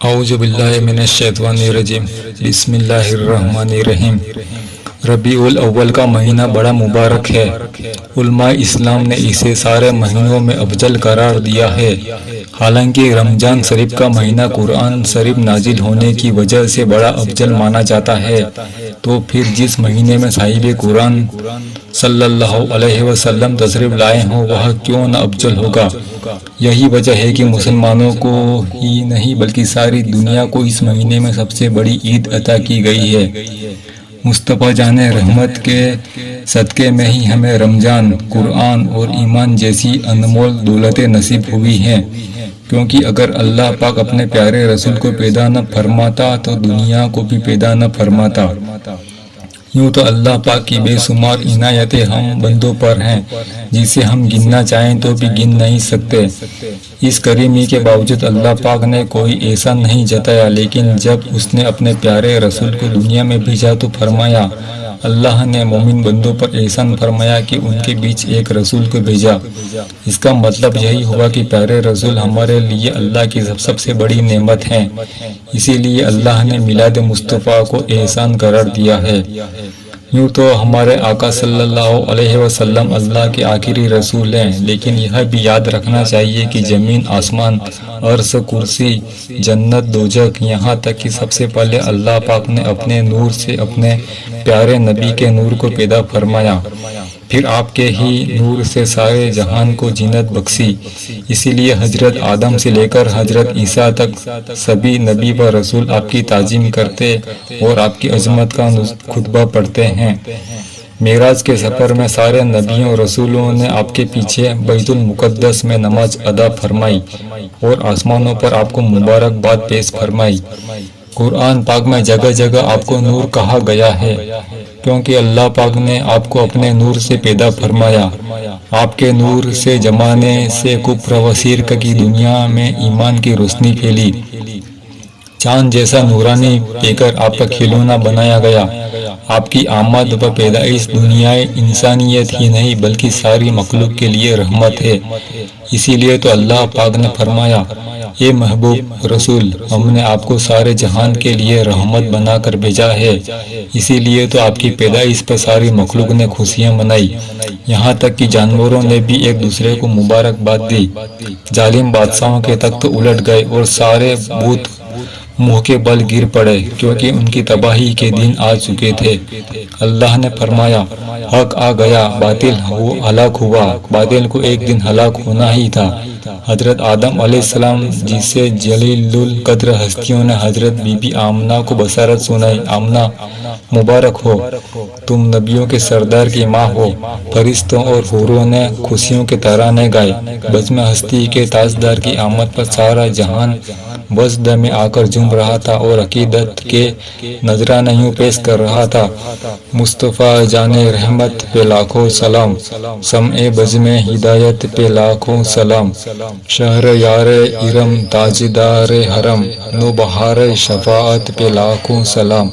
اعوذ باللہ من الشیطان الرجیم بسم اللہ الرحمن الرحیم۔ ربیع الاول کا مہینہ بڑا مبارک ہے۔ علماء اسلام نے اسے سارے مہینوں میں افضل قرار دیا ہے۔ حالانکہ رمضان شریف کا مہینہ قرآن شریف نازل ہونے کی وجہ سے بڑا افضل مانا جاتا ہے، تو پھر جس مہینے میں صاحب قرآن صلی اللہ علیہ وسلم تشریف لائے ہوں وہ کیوں نہ افضل ہوگا۔ یہی وجہ ہے کہ مسلمانوں کو ہی نہیں بلکہ ساری دنیا کو اس مہینے میں سب سے بڑی عید عطا کی گئی ہے۔ مصطفیٰ جان رحمت کے صدقے میں ہی ہمیں رمضان، قرآن اور ایمان جیسی انمول دولتیں نصیب ہوئی ہیں، کیونکہ اگر اللہ پاک اپنے پیارے رسول کو پیدا نہ فرماتا تو دنیا کو بھی پیدا نہ فرماتا۔ یوں تو اللہ پاک کی بے شمار عنایتیں ہم بندوں پر ہیں، جسے ہم گننا چاہیں تو بھی گن نہیں سکتے۔ اس کریمی کے باوجود اللہ پاک نے کوئی احسان نہیں جتایا، لیکن جب اس نے اپنے پیارے رسول کو دنیا میں بھیجا تو فرمایا، اللہ نے مومن بندوں پر احسان فرمایا کہ ان کے بیچ ایک رسول کو بھیجا۔ اس کا مطلب یہی ہوا کہ پیارے رسول ہمارے لیے اللہ کی سب سے بڑی نعمت ہیں، اسی لیے اللہ نے میلاد مصطفیٰ کو احسان قرار دیا ہے۔ یوں تو ہمارے آقا صلی اللہ علیہ وسلم اللہ کے آخری رسول ہیں، لیکن یہ بھی یاد رکھنا چاہیے کہ زمین، آسمان، عرش، کرسی، جنت، دوزخ، یہاں تک کہ سب سے پہلے اللہ پاک نے اپنے نور سے اپنے پیارے نبی کے نور کو پیدا فرمایا، پھر آپ کے ہی نور سے سارے جہان کو زینت بخشی۔ اسی لیے حضرت آدم سے لے کر حضرت عیسیٰ تک سبھی نبی و رسول آپ کی تعظیم کرتے اور آپ کی عظمت کا خطبہ پڑھتے ہیں۔ معراج کے سفر میں سارے نبیوں رسولوں نے آپ کے پیچھے بیت المقدس میں نماز ادا فرمائی اور آسمانوں پر آپ کو مبارکباد پیش فرمائی۔ قرآن پاک میں جگہ جگہ آپ کو نور کہا گیا ہے، کیونکہ اللہ پاک نے آپ کو اپنے نور سے پیدا فرمایا۔ آپ کے نور سے زمانے سے کفر و شرک کی دنیا میں ایمان کی روشنی پھیلی۔ چاند جیسا نورانی پیکر آپ کا کھلونا بنایا گیا۔ آپ کی آمد و پیدائش دنیائے انسانیت ہی نہیں بلکہ ساری مخلوق کے لیے رحمت ہے۔ اسی لیے تو اللہ پاک نے فرمایا، اے محبوب رسول، ہم نے آپ کو سارے جہان کے لیے رحمت بنا کر بھیجا ہے۔ اسی لیے تو آپ کی پیدائش پر ساری مخلوق نے خوشیاں منائی، یہاں تک کہ جانوروں نے بھی ایک دوسرے کو مبارکباد دی۔ ظالم بادشاہوں کے تخت الٹ گئے اور سارے بت منہ کے بل گر پڑے، کیونکہ ان کی تباہی کے دن آ چکے تھے۔ اللہ نے فرمایا، حق آ گیا، باطل ہلاک ہوا۔ باطل کو ایک دن ہلاک ہونا ہی تھا۔ حضرت آدم علیہ السلام جسے جلیل القدر ہستیوں نے حضرت بی بی آمنہ کو بشارت سنائی، آمنہ مبارک ہو، تم نبیوں کے سردار کی ماں ہو۔ فرشتوں اور حوروں نے خوشیوں کے ترانے گائے۔ بزم ہستی کے تاجدار کی آمد پر سارا جہان وجد میں آ کر جھوم رہا تھا اور عقیدت کے نذرانے یوں پیش کر رہا تھا، مصطفیٰ جان رحمت پہ لاکھوں سلام، سمع بزم ہدایت پہ لاکھوں سلام، شہر یار ارم تاجدار حرم، نوبہار شفاعت پہ لاکھوں سلام۔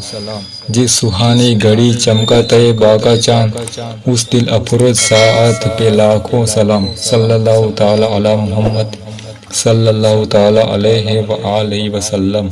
جس سہانی گھڑی چمکا تے باغا چاند، اس دل افروز ساعت پہ لاکھوں سلام۔ صلی اللہ تعالی علی محمد صلی اللہ تعالی علیہ وآلہ وسلم۔